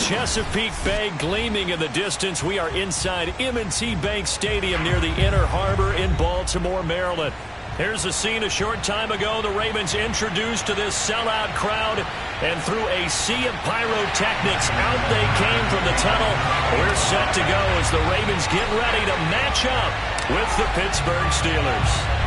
Chesapeake Bay gleaming in the distance. We are inside M&T Bank Stadium near the Inner Harbor in Baltimore, Maryland. Here's the scene a short time ago. The Ravens introduced to this sellout crowd, and through a sea of pyrotechnics, out they came from the tunnel. We're set to go as the Ravens get ready to match up with the Pittsburgh Steelers.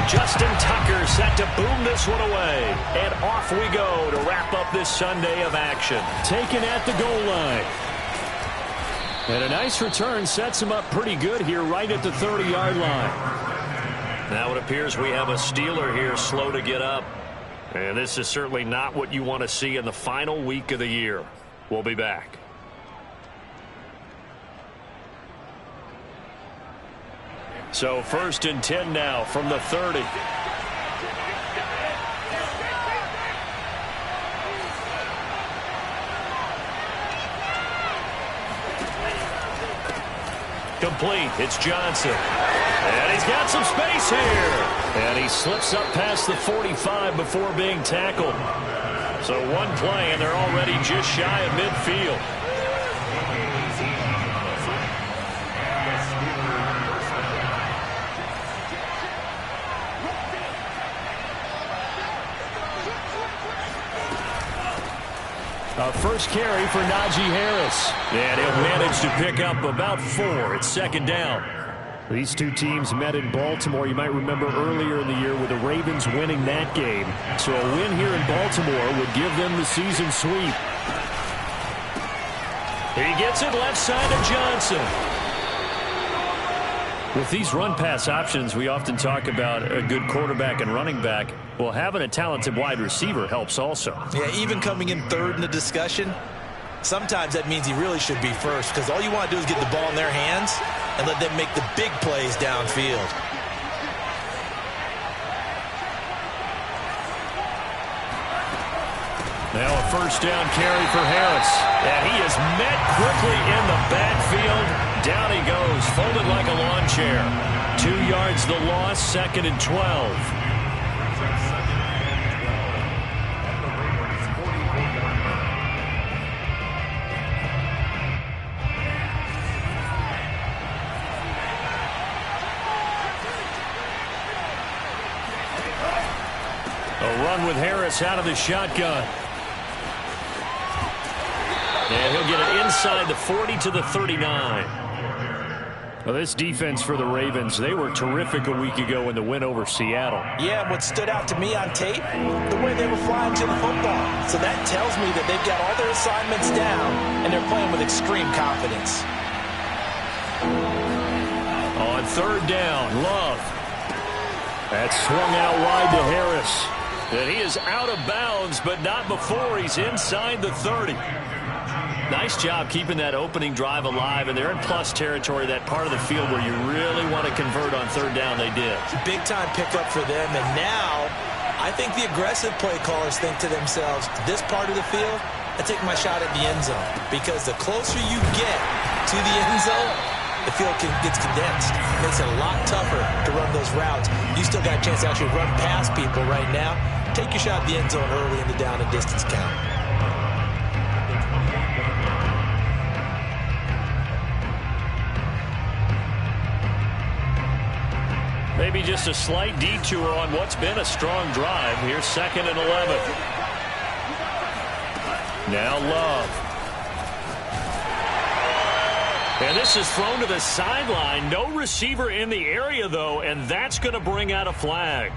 Justin Tucker set to boom this one away. And off we go to wrap up this Sunday of action. Taken at the goal line. And a nice return sets him up pretty good here right at the 30-yard line. Now it appears we have a Steeler here slow to get up. And this is certainly not what you want to see in the final week of the year. We'll be back. So 1st and 10 now from the 30. Complete. It's Johnson. And he's got some space here. And he slips up past the 45 before being tackled. So one play, and they're already just shy of midfield. First carry for Najee Harris. And he'll manage to pick up about 4. It's 2nd down. These two teams met in Baltimore. You might remember earlier in the year with the Ravens winning that game. So a win here in Baltimore would give them the season sweep. He gets it left side to Johnson. With these run-pass options, we often talk about a good quarterback and running back. Well, having a talented wide receiver helps also. Yeah, even coming in 3rd in the discussion, sometimes that means he really should be first, because all you want to do is get the ball in their hands and let them make the big plays downfield. Now a 1st down carry for Harris. And he is met quickly in the backfield. Down he goes, folded like a lawn chair. 2 yards the loss, 2nd and 12. A run with Harris out of the shotgun. And he'll get it inside the 40 to the 39. Well, this defense for the Ravens, they were terrific a week ago in the win over Seattle. Yeah, what stood out to me on tape, the way they were flying to the football. So that tells me that they've got all their assignments down, and they're playing with extreme confidence. On 3rd down, Love. That's swung out wide to Harris. And he is out of bounds, but not before he's inside the 30. Nice job keeping that opening drive alive, and they're in plus territory, that part of the field where you really want to convert on 3rd down. They did. Big-time pickup for them, and now I think the aggressive play callers think to themselves, this part of the field, I take my shot at the end zone, because the closer you get to the end zone, the field gets condensed. It makes it a lot tougher to run those routes. You still got a chance to actually run past people right now. Take your shot at the end zone early in the down and distance count. Maybe just a slight detour on what's been a strong drive. Here's 2nd and 11. Now Love. And this is thrown to the sideline. No receiver in the area, though, and that's going to bring out a flag.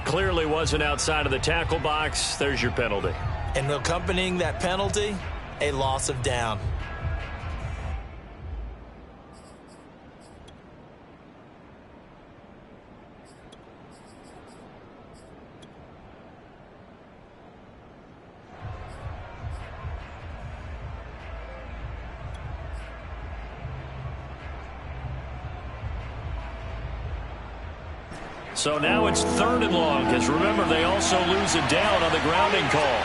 Clearly wasn't outside of the tackle box. There's your penalty. And accompanying that penalty, a loss of down. So now it's 3rd and long, because remember, they also lose it down on the grounding call.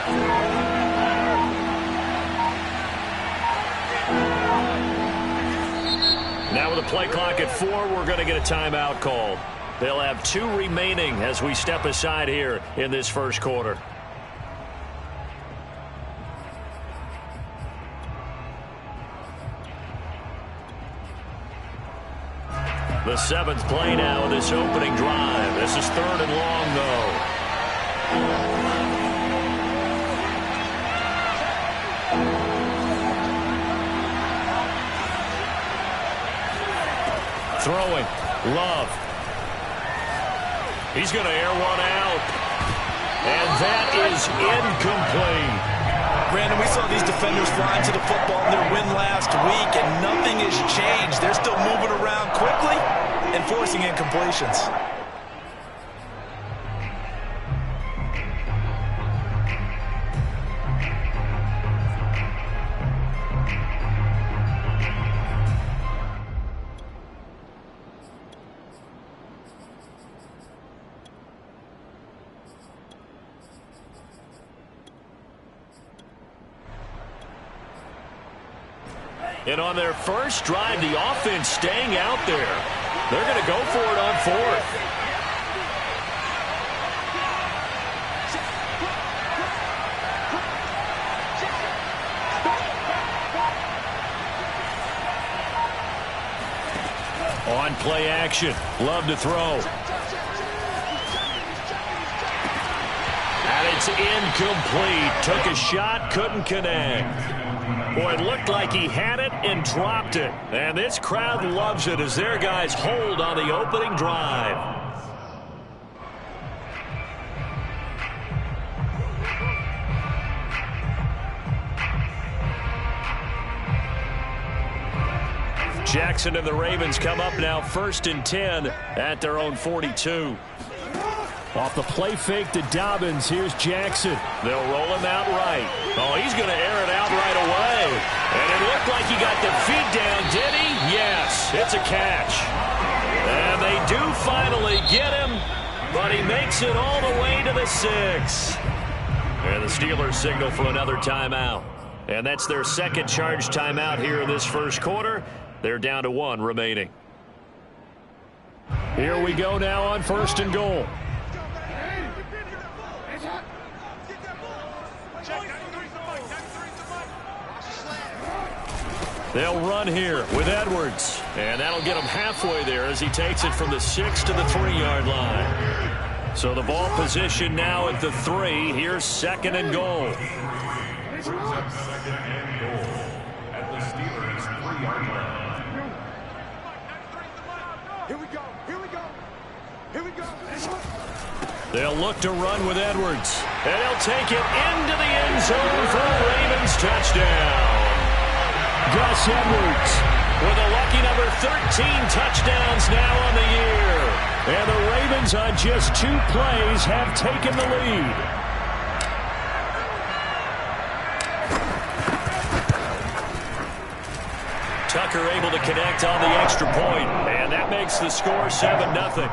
Now with the play clock at 4, we're going to get a timeout called. They'll have 2 remaining as we step aside here in this 1st quarter. The 7th play now of this opening drive. This is 3rd and long, though. Throwing. Love. He's going to air one out. And that is incomplete. Brandon, we saw these defenders flying to the football in their win last week, and nothing has changed. They're still moving around quickly and forcing incompletions. And on their first drive, the offense staying out there. They're going to go for it on 4th. On play action. Love to throw. And it's incomplete. Took a shot, couldn't connect. Boy, it looked like he had it and dropped it. And this crowd loves it as their guys hold on the opening drive. Jackson and the Ravens come up now 1st and 10 at their own 42. Off the play fake to Dobbins. Here's Jackson. They'll roll him out right. Oh, he's going to air it out right away. And it looked like he got the feet down, did he? Yes, it's a catch. And they do finally get him, but he makes it all the way to the 6. And the Steelers signal for another timeout. And that's their second charge timeout here in this first quarter. They're down to 1 remaining. Here we go now on 1st and goal. They'll run here with Edwards. And that'll get him halfway there as he takes it from the 6 to the 3-yard line. So the ball position now at the 3. Here's 2nd and goal. At the Steelers' 3-yard line. Here we go. Here we go. Here we go. They'll look to run with Edwards. And he'll take it into the end zone for a Ravens touchdown. Gus Edwards with a lucky number 13 touchdowns now on the year. And the Ravens on just 2 plays have taken the lead. Tucker able to connect on the extra point, and that makes the score 7-0.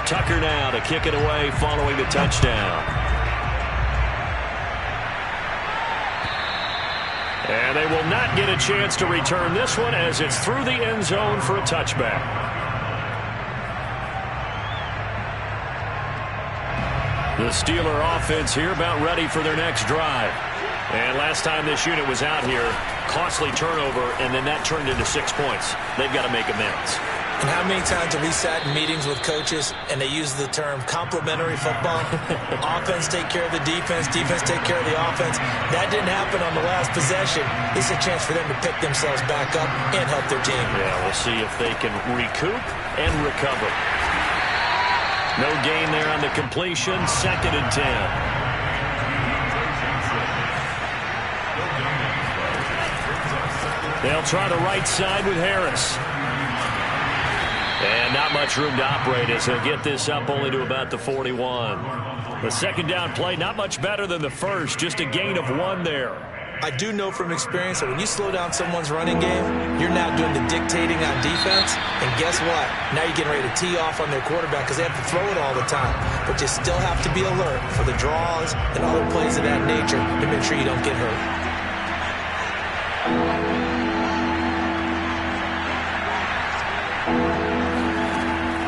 Tucker now to kick it away following the touchdown. And they will not get a chance to return this one as it's through the end zone for a touchback. The Steeler offense here about ready for their next drive. And last time this unit was out here, costly turnover, and then that turned into 6 points. They've got to make amends. And how many times have we sat in meetings with coaches and they use the term complementary football? Offense take care of the defense, defense take care of the offense. That didn't happen on the last possession. This is a chance for them to pick themselves back up and help their team. Yeah, we'll see if they can recoup and recover. No gain there on the completion. 2nd and 10. They'll try the right side with Harris. And not much room to operate as he'll get this up only to about the 41. The 2nd down play, not much better than the first, just a gain of 1 there. I do know from experience that when you slow down someone's running game, you're now doing the dictating on defense. And guess what? Now you're getting ready to tee off on their quarterback because they have to throw it all the time. But you still have to be alert for the draws and other plays of that nature to make sure you don't get hurt.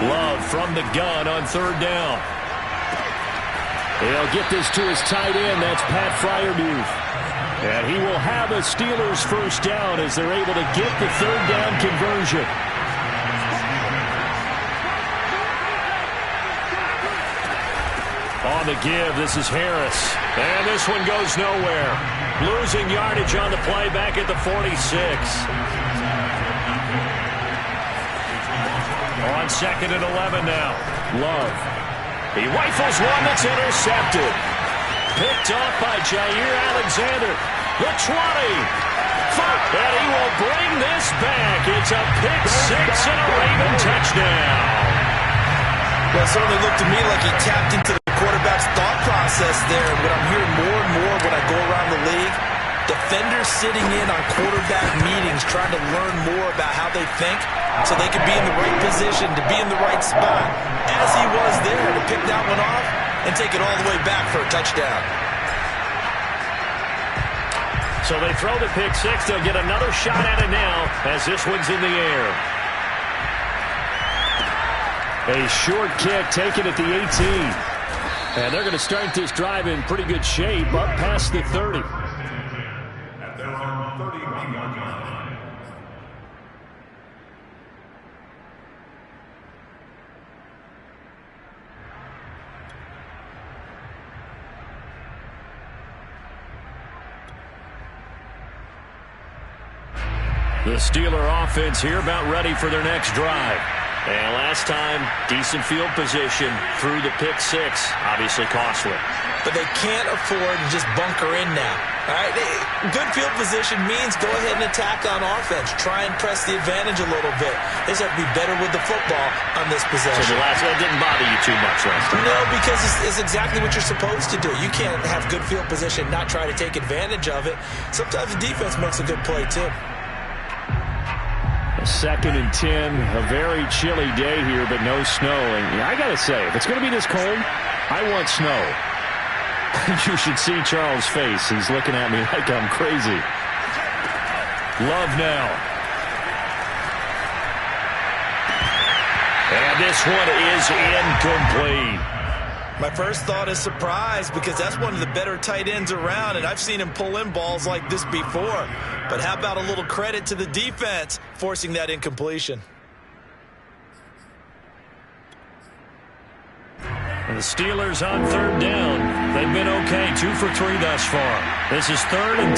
Love from from the gun on third down. He'll get this to his tight end. That's Pat Fryermuth. And he will have a Steelers first down as they're able to get the third down conversion. On the give, this is Harris. And this one goes nowhere. Losing yardage on the play back at the 46. On 2nd and 11 now. Love. He rifles one that's intercepted. Picked off by Jair Alexander. The 20. And he will bring this back. It's a pick six and a Raven touchdown. Well, it certainly looked to me like he tapped into the quarterback's thought process there. And what I'm hearing more and more when I go around the league, defenders sitting in on quarterback meetings trying to learn more about how they think so they can be in the right position to be in the right spot, as he was there to pick that one off and take it all the way back for a touchdown. So they throw the pick six. They'll get another shot at it now as this one's in the air. A short kick taken at the 18. And they're going to start this drive in pretty good shape up past the 30. At their own 31-yard line. The Steeler offense here about ready for their next drive. And last time, decent field position through the pick six. Obviously costly. But they can't afford to just bunker in now. All right, good field position means go ahead and attack on offense. Try and press the advantage a little bit. They just have to be better with the football on this possession. So the last one didn't bother you too much last time? No, because it's exactly what you're supposed to do. You can't have good field position, not try to take advantage of it. Sometimes the defense makes a good play, too. 2nd and 10, a very chilly day here, but no snow. And I got to say, if it's going to be this cold, I want snow. You should see Charles' face. He's looking at me like I'm crazy. Love now. And this one is incomplete. My first thought is surprise because that's one of the better tight ends around, and I've seen him pull in balls like this before. But how about a little credit to the defense forcing that incompletion? And the Steelers on third down. They've been okay, 2 for 3 thus far. This is 3rd and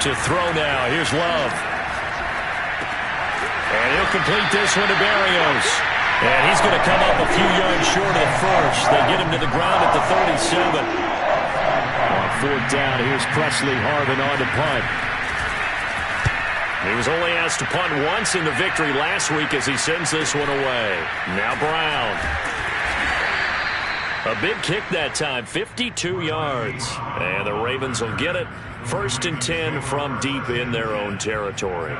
10. To throw now, here's Love. And he'll complete this one to Berrios. And he's going to come up a few yards short of the first. They get him to the ground at the 37. On 4th down, here's Presley Harvin on to punt. He was only asked to punt once in the victory last week as he sends this one away. Now Brown. A big kick that time, 52 yards. And the Ravens will get it. 1st and 10 from deep in their own territory.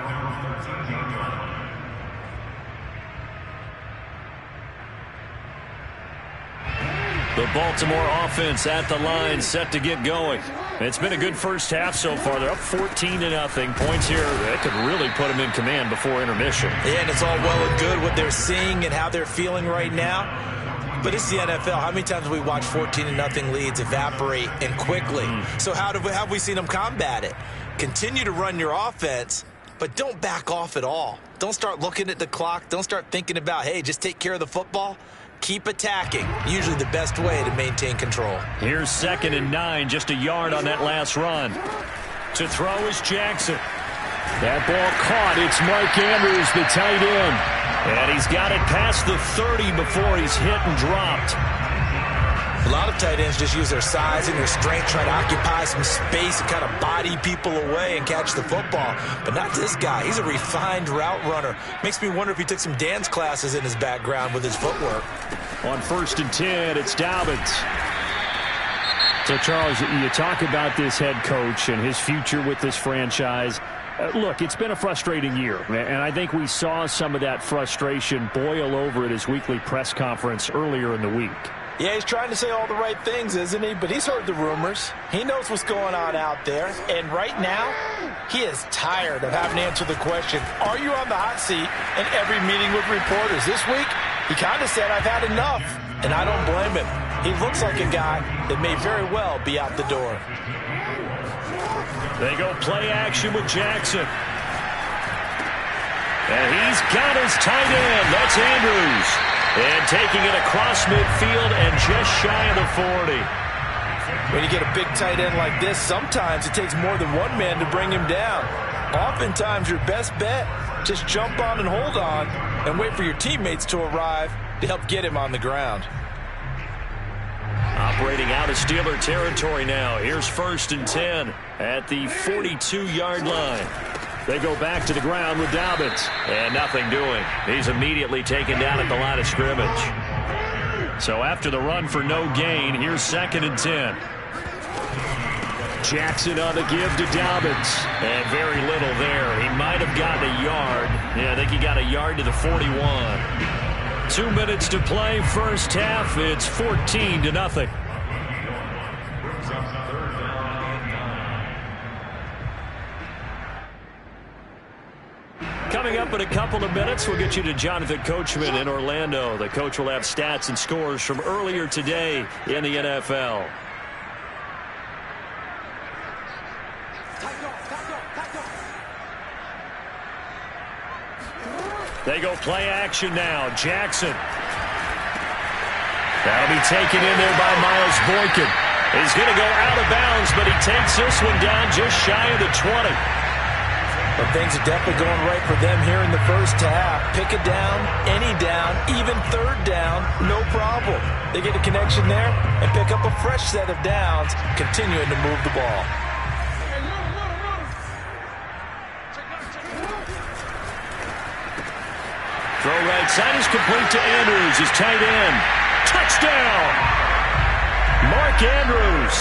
The Baltimore offense at the line, set to get going. It's been a good first half so far. They're up 14-0. Points here that could really put them in command before intermission. Yeah, and it's all well and good what they're seeing and how they're feeling right now. But it's the NFL. How many times have we watched 14-0 leads evaporate and quickly? So how have we seen them combat it? Continue to run your offense, but don't back off at all. Don't start looking at the clock. Don't start thinking about, hey, just take care of the football. Keep attacking. Usually the best way to maintain control. Here's 2nd and 9, just a yard on that last run. To throw is Jackson. That ball caught. It's Mark Andrews, the tight end. And he's got it past the 30 before he's hit and dropped. A lot of tight ends just use their size and their strength, try to occupy some space and kind of body people away and catch the football. But not this guy. He's a refined route runner. Makes me wonder if he took some dance classes in his background with his footwork. On 1st and 10, it's Dobbins. So, Charles, you talk about this head coach and his future with this franchise. Look, it's been a frustrating year, and I think we saw some of that frustration boil over at his weekly press conference earlier in the week. Yeah, he's trying to say all the right things, isn't he? But he's heard the rumors. He knows what's going on out there. And right now, he is tired of having to answer the question, are you on the hot seat in every meeting with reporters? This week, he kind of said, I've had enough. And I don't blame him. He looks like a guy that may very well be out the door. They go play action with Jackson. And he's got his tight end. That's Andrews. And taking it across midfield and just shy of the 40. When you get a big tight end like this, sometimes it takes more than one man to bring him down. Oftentimes, your best bet, just jump on and hold on and wait for your teammates to arrive to help get him on the ground. Operating out of Steeler territory now. Here's 1st and 10 at the 42-yard line. They go back to the ground with Dobbins. And nothing doing. He's immediately taken down at the line of scrimmage. So after the run for no gain, here's 2nd and 10. Jackson on the give to Dobbins. And very little there. He might have gotten a yard. Yeah, I think he got a yard to the 41. 2 minutes to play, first half. It's 14-0. Coming up in a couple of minutes, we'll get you to Jonathan Coachman in Orlando. The coach will have stats and scores from earlier today in the NFL. They go play action now. Jackson. That'll be taken in there by Miles Boykin. He's going to go out of bounds, but he takes this one down just shy of the 20. But things are definitely going right for them here in the first half. Pick a down, any down, even 3rd down, no problem. They get a connection there and pick up a fresh set of downs, continuing to move the ball. Throw right side is complete to Andrews, his tight end. Touchdown! Mark Andrews,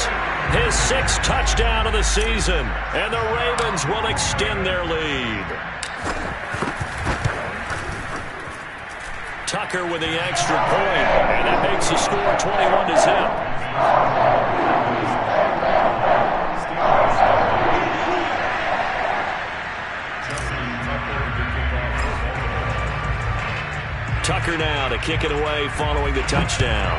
his 6th touchdown of the season. And the Ravens will extend their lead. Tucker with the extra point. And that makes the score 21-0. Tucker now to kick it away following the touchdown.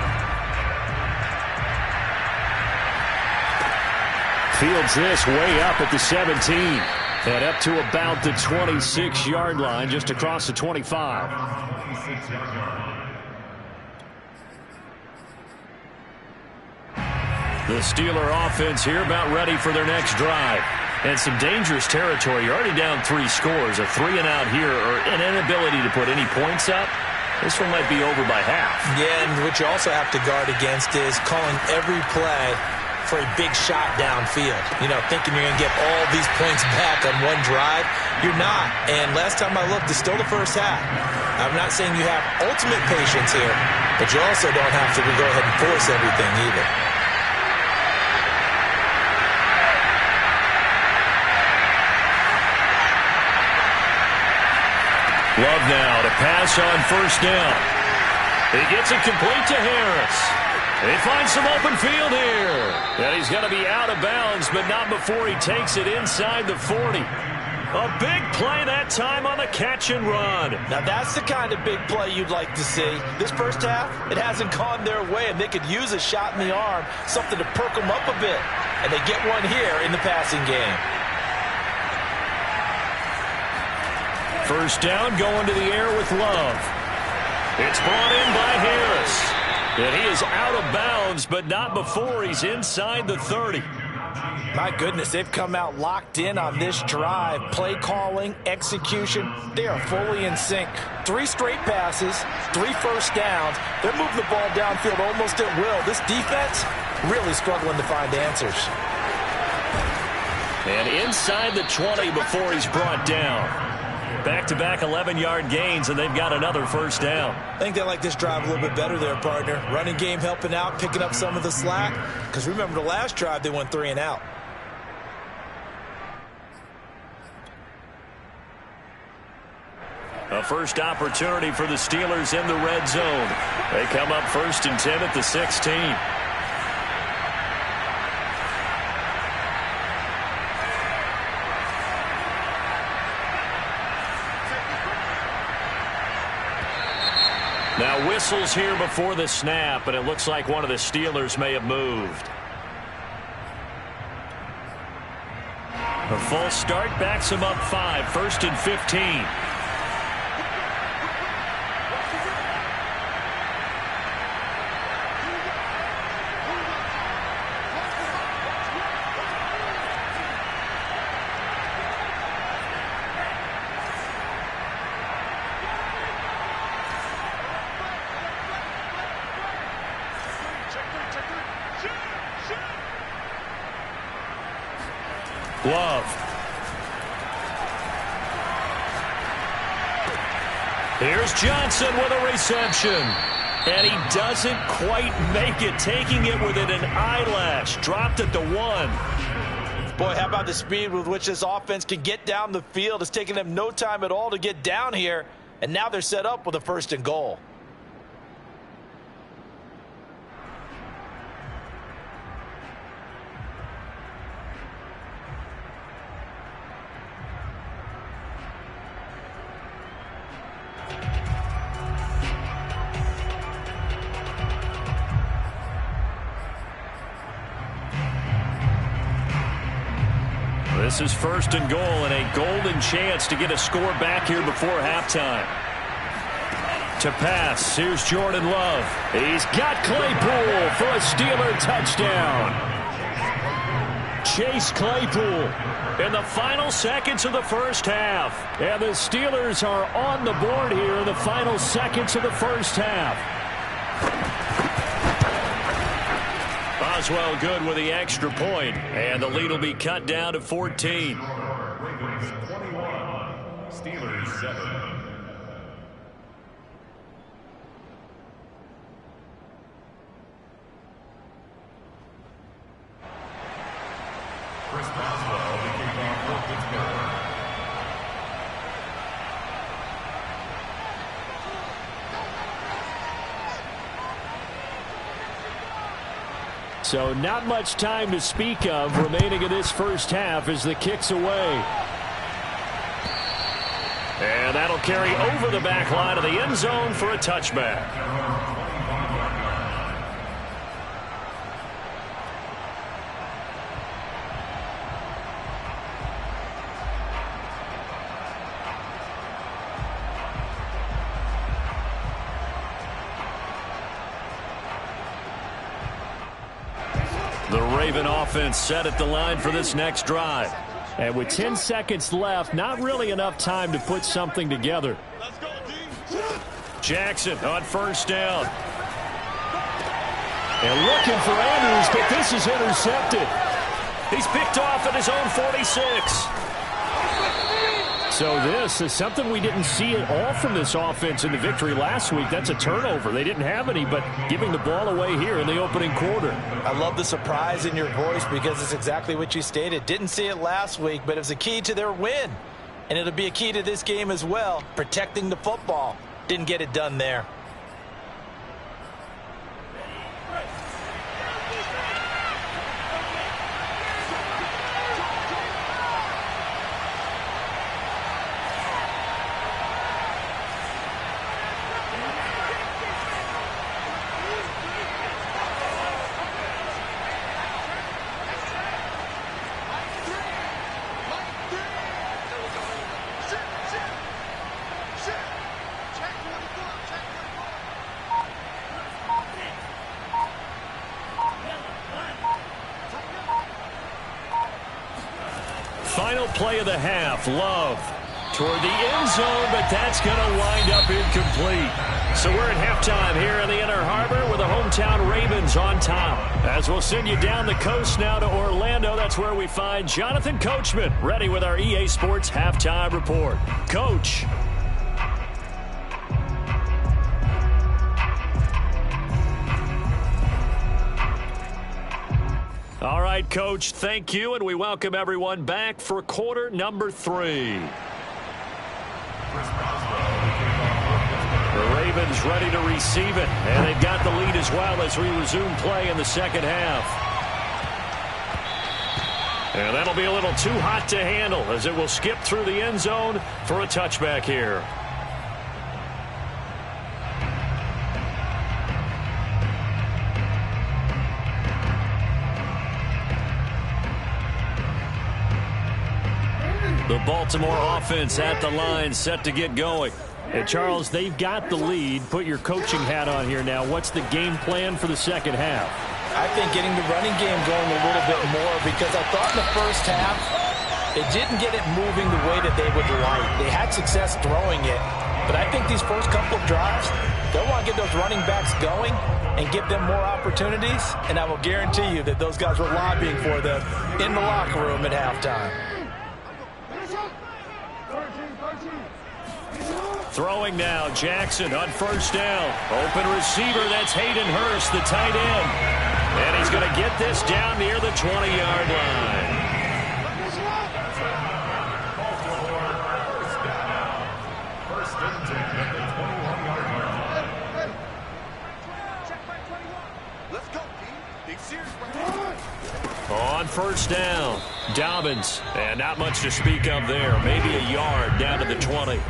Fields this way up at the 17. And up to about the 26-yard line, just across the 25. The Steeler offense here about ready for their next drive. And some dangerous territory. You're already down 3 scores. A 3-and-out here or an inability to put any points up. This one might be over by half. Yeah, and what you also have to guard against is calling every play for a big shot downfield. You know, thinking you're going to get all these points back on one drive. You're not. And last time I looked, it's still the first half. I'm not saying you have ultimate patience here, but you also don't have to go ahead and force everything either. Love now to pass on 1st down. He gets it complete to Harris. He finds some open field here. And he's going to be out of bounds, but not before he takes it inside the 40. A big play that time on the catch and run. Now that's the kind of big play you'd like to see. This first half, it hasn't gone their way, and they could use a shot in the arm, something to perk them up a bit. And they get one here in the passing game. 1st down, going to the air with Love. It's brought in by Harris. And he is out of bounds, but not before he's inside the 30. My goodness, they've come out locked in on this drive. Play calling, execution, they are fully in sync. 3 straight passes, 3 first downs. They're moving the ball downfield almost at will. This defense really struggling to find answers. And inside the 20 before he's brought down. Back-to-back 11-yard gains, and they've got another 1st down. I think they like this drive a little bit better there, partner. Running game helping out, picking up some of the slack. Because remember the last drive, they went 3-and-out. A first opportunity for the Steelers in the red zone. They come up 1st and 10 at the 16. Now whistles here before the snap, and it looks like one of the Steelers may have moved. A false start backs him up 5, 1st and 15. Love. Here's Johnson with a reception. And he doesn't quite make it, taking it within an eyelash. Dropped at the 1. Boy, how about the speed with which this offense can get down the field? It's taken them no time at all to get down here. And now they're set up with a 1st and goal. This is 1st and goal and a golden chance to get a score back here before halftime. To pass, here's Jordan Love. He's got Claypool for a Steeler touchdown. Chase Claypool in the final seconds of the first half. And the Steelers are on the board here in the final seconds of the first half. Boswell good with the extra point, and the lead will be cut down to 14. Ravens 21, Steelers 7. Chris Boswell, the kickoff for Pittsburgh. So not much time to speak of remaining in this first half as the kick's away. And that'll carry over the back line of the end zone for a touchback. The Raven offense set at the line for this next drive. And with 10 seconds left, not really enough time to put something together. Jackson on 1st down. And looking for Andrews, but this is intercepted. He's picked off at his own 46. So this is something we didn't see at all from this offense in the victory last week. That's a turnover. They didn't have any, but giving the ball away here in the opening quarter. I love the surprise in your voice because it's exactly what you stated. Didn't see it last week, but it was a key to their win. And it'll be a key to this game as well, protecting the football. Didn't get it done there. Final play of the half. Love toward the end zone, but that's going to wind up incomplete. So we're at halftime here in the Inner Harbor with the hometown Ravens on top. As we'll send you down the coast now to Orlando, that's where we find Jonathan Coachman ready with our EA Sports halftime report. Coach. All right, Coach, thank you, and we welcome everyone back for quarter number 3. Chris Boswell, Ravens ready to receive it. And they've got the lead as well as we resume play in the second half. And that'll be a little too hot to handle as it will skip through the end zone for a touchback here. The Baltimore offense at the line, set to get going. And Charles, they've got the lead. Put your coaching hat on here now. What's the game plan for the second half? I think getting the running game going a little bit more, because I thought in the first half they didn't get it moving the way that they would like. They had success throwing it, but I think these first couple of drives, they'll want to get those running backs going and give them more opportunities, and I will guarantee you that those guys were lobbying for them in the locker room at halftime. Throwing now, Jackson on first down. Open receiver, that's Hayden Hurst, the tight end. And he's going to get this down near the 20-yard line. First and 10 at the 21-yard line. Let's go, team. Big series right On first down, Dobbins. And not much to speak of there. Maybe a yard down to the 20.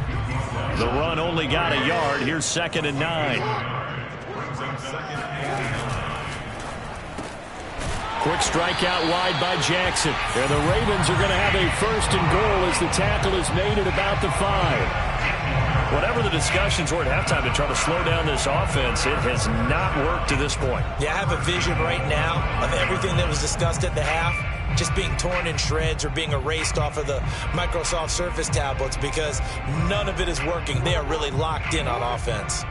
The run only got a yard. Here's 2nd and 9. Quick strike out wide by Jackson. And the Ravens are going to have a 1st and goal as the tackle is made at about the 5. Whatever the discussions were at halftime to try to slow down this offense, it has not worked to this point. Yeah, I have a vision right now of everything that was discussed at the half just being torn in shreds or being erased off of the Microsoft Surface tablets, because none of it is working. They are really locked in on offense.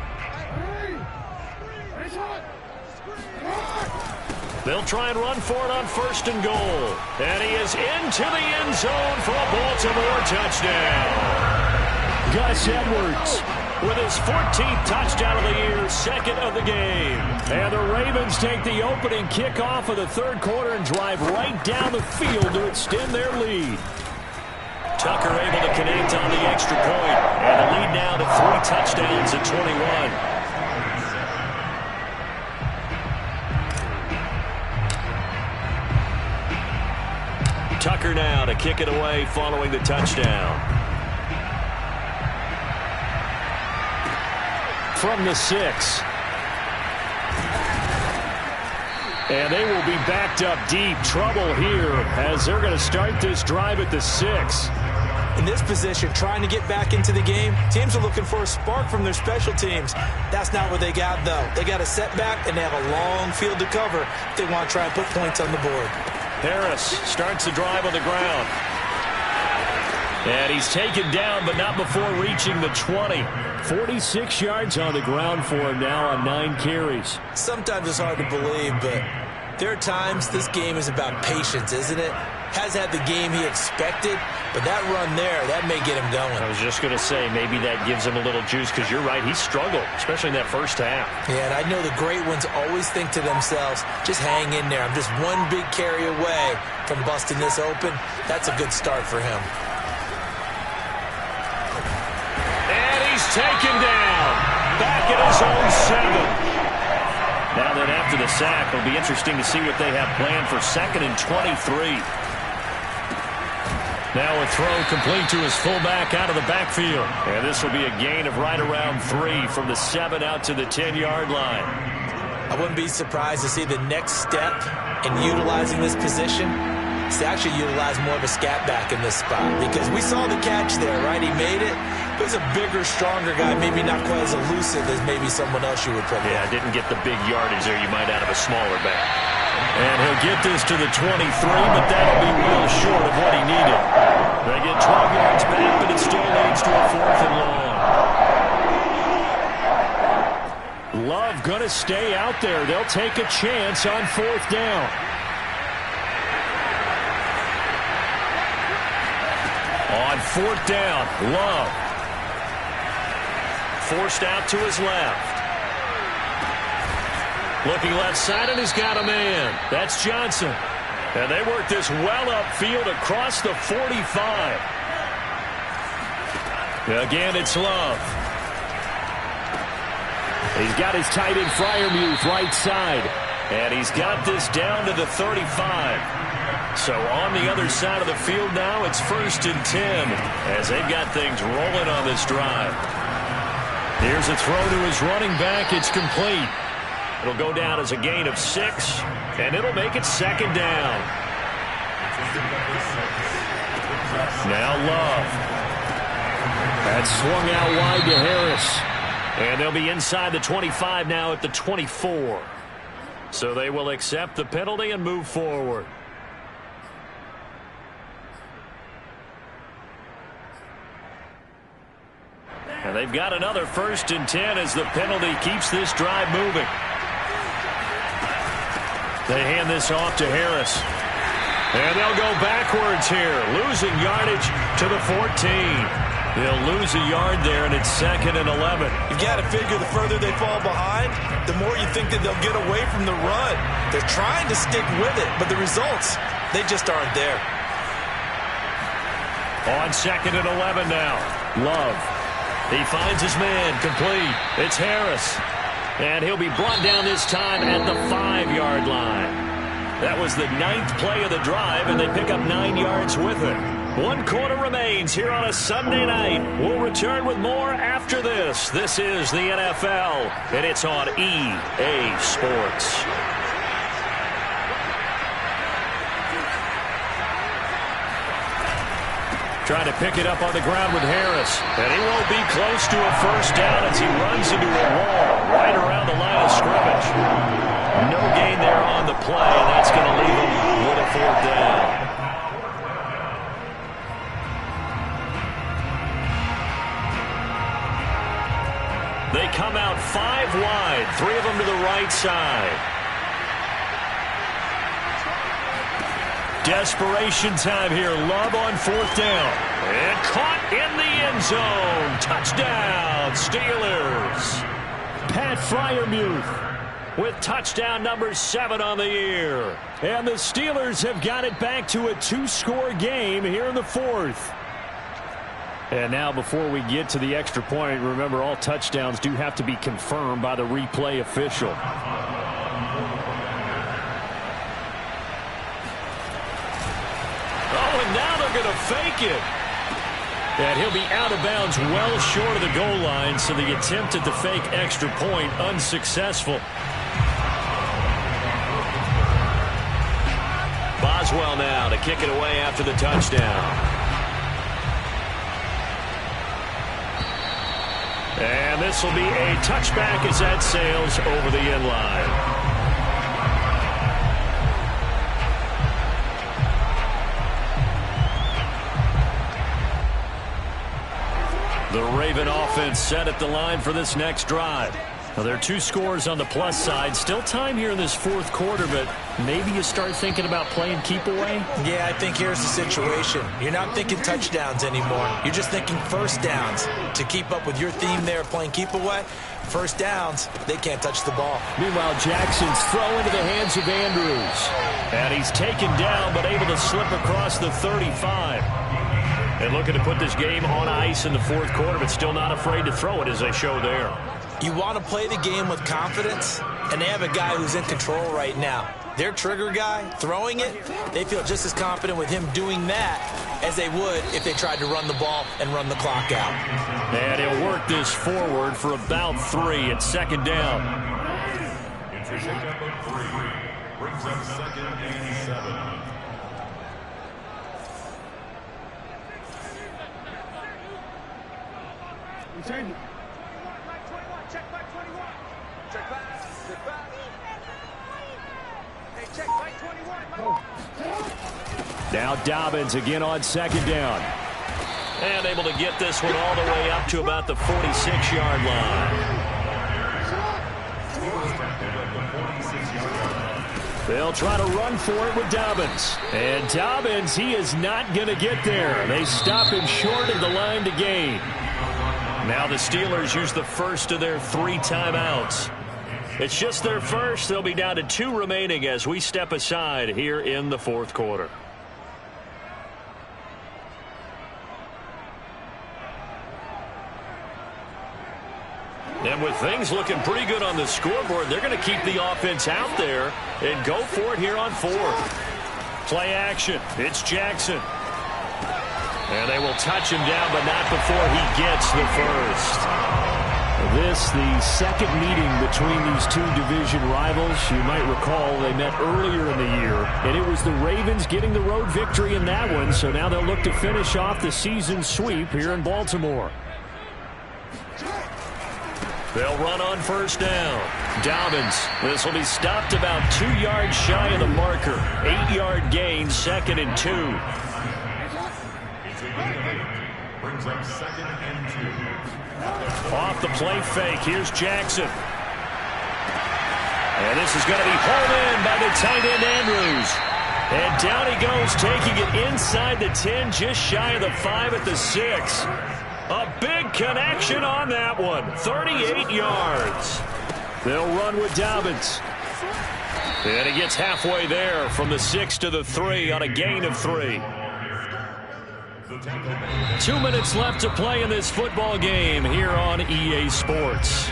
They'll try and run for it on 1st and goal. And he is into the end zone for a Baltimore touchdown. Gus Edwards with his 14th touchdown of the year, 2nd of the game. And the Ravens take the opening kickoff of the 3rd quarter and drive right down the field to extend their lead. Tucker able to connect on the extra point. And the lead now to 3 touchdowns at 21. Tucker now to kick it away following the touchdown. From the 6. And they will be backed up deep. Trouble here as they're going to start this drive at the 6. In this position, trying to get back into the game, teams are looking for a spark from their special teams. That's not what they got, though. They got a setback, and they have a long field to cover if they want to try and put points on the board. Harris starts the drive on the ground. And he's taken down, but not before reaching the 20. 46 yards on the ground for him now on 9 carries. Sometimes it's hard to believe, but there are times this game is about patience, isn't it? Has had the game he expected, but that run there, that may get him going. I was just going to say, maybe that gives him a little juice, because you're right, he struggled, especially in that first half. Yeah, and I know the great ones always think to themselves, just hang in there. I'm just one big carry away from busting this open. That's a good start for him. Taken down, back at his own 7. Now then, after the sack, it'll be interesting to see what they have planned for 2nd and 23. Now a throw complete to his fullback out of the backfield. And this will be a gain of right around 3 from the 7 out to the 10-yard line. I wouldn't be surprised to see the next step in utilizing this position is to actually utilize more of a scat back in this spot, because we saw the catch there, right? He made it. He was a bigger, stronger guy, maybe not quite as elusive as maybe someone else you would put there. Yeah, didn't get the big yardage there you might out of a smaller back. And he'll get this to the 23, but that'll be well short of what he needed. They get 12 yards back, but it still leads to a 4th and long. Love going to stay out there. They'll take a chance on 4th down. On 4th down, Love. Forced out to his left. Looking left side, and he's got a man. That's Johnson. And they work this well upfield across the 45. Again, it's Love. He's got his tight end Freiermuth right side. And he's got this down to the 35. So on the other side of the field now, it's 1st and 10 as they've got things rolling on this drive. Here's a throw to his running back. It's complete. It'll go down as a gain of 6, and it'll make it 2nd down. Now Love. That's swung out wide to Harris. And they'll be inside the 25 now at the 24. So they will accept the penalty and move forward. And they've got another 1st and 10 as the penalty keeps this drive moving. They hand this off to Harris. And they'll go backwards here, losing yardage to the 14. They'll lose a yard there, and it's 2nd and 11. You've got to figure the further they fall behind, the more you think that they'll get away from the run. They're trying to stick with it, but the results, they just aren't there. On 2nd and 11 now. Love. He finds his man, complete. It's Harris. And he'll be brought down this time at the 5-yard line. That was the 9th play of the drive, and they pick up 9 yards with it. 1 quarter remains here on a Sunday night. We'll return with more after this. This is the NFL, and it's on EA Sports. Trying to pick it up on the ground with Harris. And he won't be close to a 1st down as he runs into a wall right around the line of scrimmage. No gain there on the play, and that's going to leave him with a 4th down. They come out 5 wide, 3 of them to the right side. Desperation time here. Love on 4th down. And caught in the end zone. Touchdown, Steelers. Pat Freiermuth with touchdown number 7 on the year. And the Steelers have got it back to a 2-score game here in the 4th. And now before we get to the extra point, remember all touchdowns do have to be confirmed by the replay official. Now they're going to fake it. And he'll be out of bounds well short of the goal line, so the attempt at the fake extra point unsuccessful. Boswell now to kick it away after the touchdown. And this will be a touchback as that sails over the end line. The Raven offense set at the line for this next drive. Now, there are 2 scores on the plus side. Still time here in this 4th quarter, but maybe you start thinking about playing keep away? Yeah, I think here's the situation. You're not thinking touchdowns anymore. You're just thinking 1st downs. To keep up with your theme there, playing keep away, 1st downs, they can't touch the ball. Meanwhile, Jackson's throw into the hands of Andrews. And he's taken down, but able to slip across the 35. And looking to put this game on ice in the 4th quarter, but still not afraid to throw it as they show there. You want to play the game with confidence, and they have a guy who's in control right now. Their trigger guy, throwing it, they feel just as confident with him doing that as they would if they tried to run the ball and run the clock out. And he'll work this forward for about 3 at 2nd down. Intercept number 3 brings up 2nd and 7. Check back 21. Check back. Check back. Hey, check back 21. Now Dobbins again on 2nd down. And able to get this one all the way up to about the 46-yard line. They'll try to run for it with Dobbins. And Dobbins, he is not going to get there. They stop him short of the line to gain. Now the Steelers use the first of their 3 timeouts. It's just their first. They'll be down to 2 remaining as we step aside here in the 4th quarter. And with things looking pretty good on the scoreboard, they're going to keep the offense out there and go for it here on 4th. Play action. It's Jackson. And they will touch him down, but not before he gets the first. This, the second meeting between these two division rivals. You might recall they met earlier in the year, and it was the Ravens getting the road victory in that one, so now they'll look to finish off the season sweep here in Baltimore. They'll run on first down. Dobbins. This will be stopped about 2 yards shy of the marker. 8-yard gain, 2nd and 2. Brings up 2nd and 2. Off the play fake. Here's Jackson. And this is going to be hauled in by the tight end Andrews. And down he goes, taking it inside the 10, just shy of the 5 at the 6. A big connection on that one. 38 yards. They'll run with Dobbins. And he gets halfway there from the 6 to the 3 on a gain of 3. 2 minutes left to play in this football game here on EA Sports.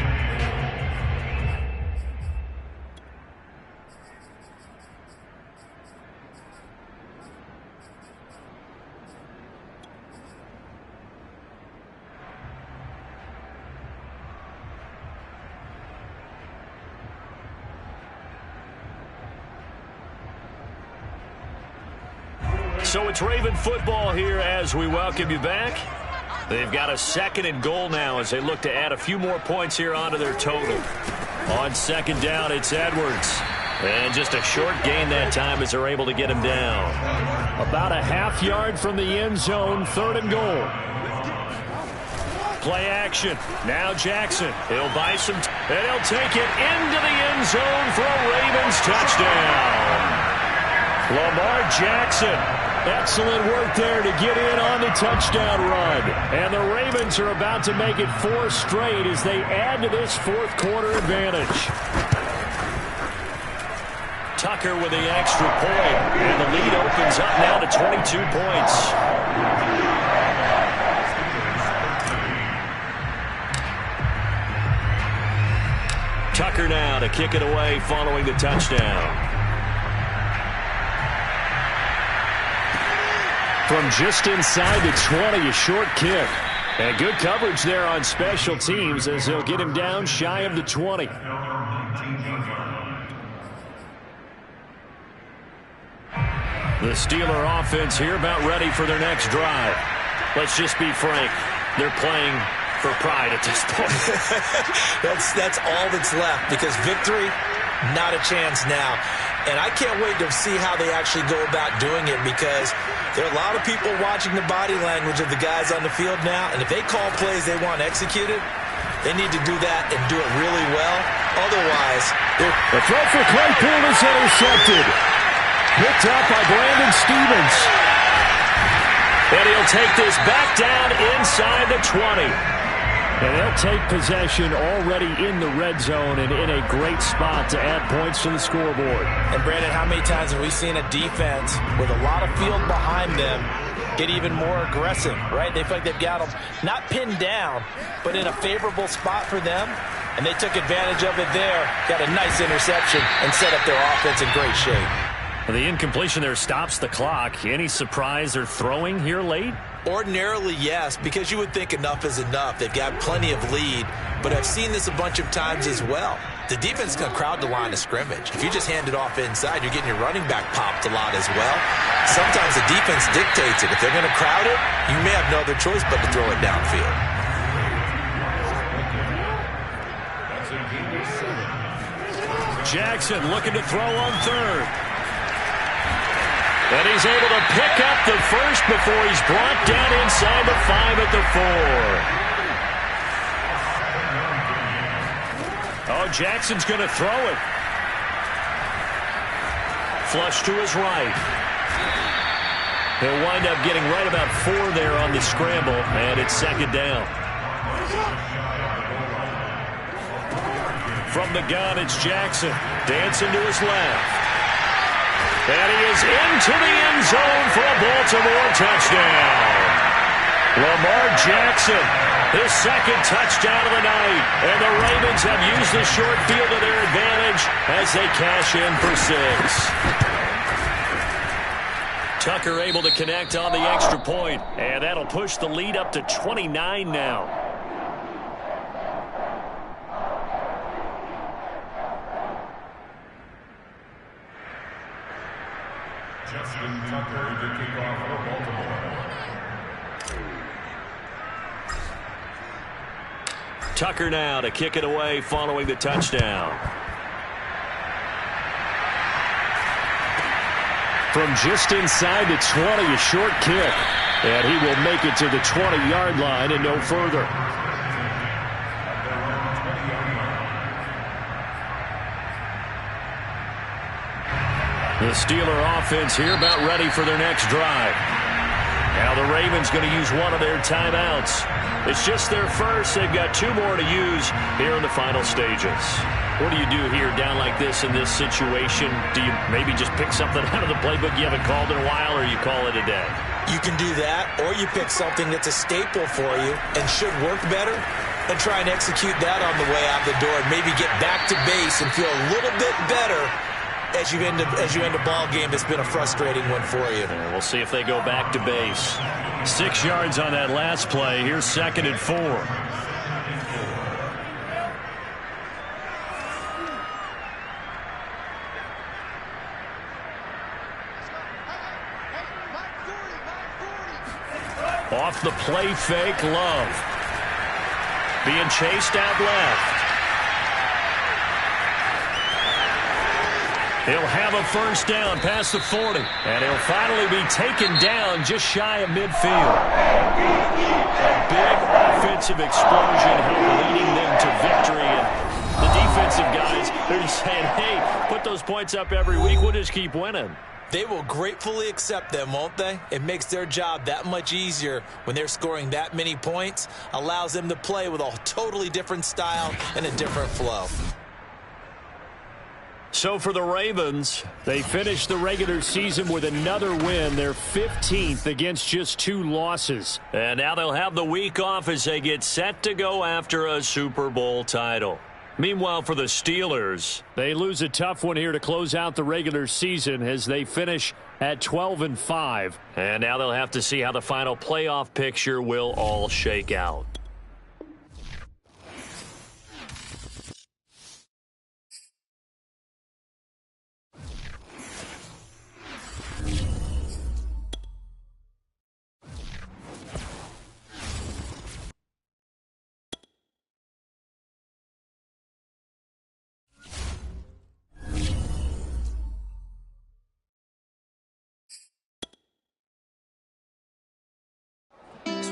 So it's Raven football here as we welcome you back. They've got a 2nd and goal now as they look to add a few more points here onto their total. On 2nd down, it's Edwards. And just a short gain that time as they're able to get him down. About a half yard from the end zone, 3rd and goal. Play action. Now Jackson. He'll buy some, and he'll take it into the end zone for a Ravens touchdown. Lamar Jackson. Excellent work there to get in on the touchdown run. And the Ravens are about to make it 4 straight as they add to this 4th quarter advantage. Tucker with the extra point. And the lead opens up now to 22 points. Tucker now to kick it away following the touchdown. From just inside the 20, a short kick. And good coverage there on special teams as they'll get him down shy of the 20. The Steeler offense here about ready for their next drive. Let's just be frank. They're playing for pride at this point. That's all that's left because victory, not a chance now. And I can't wait to see how they actually go about doing it because there are a lot of people watching the body language of the guys on the field now. And if they call plays they want executed, they need to do that and do it really well. Otherwise, the throw for Claypool is intercepted. Picked up by Brandon Stevens. And he'll take this back down inside the 20. And they'll take possession already in the red zone and in a great spot to add points to the scoreboard. And, Brandon, how many times have we seen a defense with a lot of field behind them get even more aggressive, right? They feel like they've got them not pinned down, but in a favorable spot for them. And they took advantage of it there, got a nice interception, and set up their offense in great shape. The incompletion there stops the clock. Any surprise they're throwing here late? Ordinarily, yes, because you would think enough is enough. They've got plenty of lead, but I've seen this a bunch of times as well. The defense can crowd the line of scrimmage. If you just hand it off inside, you're getting your running back popped a lot as well. Sometimes the defense dictates it. If they're going to crowd it, you may have no other choice but to throw it downfield. Jackson looking to throw on 3rd. And he's able to pick up the first before he's brought down inside the 5 at the 4. Oh, Jackson's going to throw it. Flush to his right. He'll wind up getting right about 4 there on the scramble, and it's 2nd down. From the gun, it's Jackson. Dancing to his left. And he is into the end zone for a Baltimore touchdown. Lamar Jackson, his second touchdown of the night. And the Ravens have used the short field to their advantage as they cash in for 6. Tucker able to connect on the extra point, and that'll push the lead up to 29 now. Justin Tucker to kick off for Baltimore. Tucker now to kick it away following the touchdown. From just inside the 20, a short kick. And he will make it to the 20-yard line and no further. The Steeler offense here about ready for their next drive. Now the Ravens going to use one of their timeouts. It's just their first. They've got 2 more to use here in the final stages. What do you do here down like this in this situation? Do you maybe just pick something out of the playbook you haven't called in a while, or you call it a day? You can do that, or you pick something that's a staple for you and should work better and try and execute that on the way out the door and maybe get back to base and feel a little bit better as you end a ball game that's been a frustrating one for you. And we'll see if they go back to base. 6 yards on that last play. Here's 2nd and 4. Off the play fake, Love. Being chased out left. He'll have a first down past the 40. And he'll finally be taken down just shy of midfield. A big offensive explosion leading them to victory. And the defensive guys, they're just saying, hey, put those points up every week. We'll just keep winning. They will gratefully accept them, won't they? It makes their job that much easier when they're scoring that many points. Allows them to play with a totally different style and a different flow. So for the Ravens, they finished the regular season with another win, their 15th against just 2 losses. And now they'll have the week off as they get set to go after a Super Bowl title. Meanwhile, for the Steelers, they lose a tough one here to close out the regular season as they finish at 12-5. And now they'll have to see how the final playoff picture will all shake out.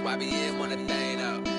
YBN want a thing up.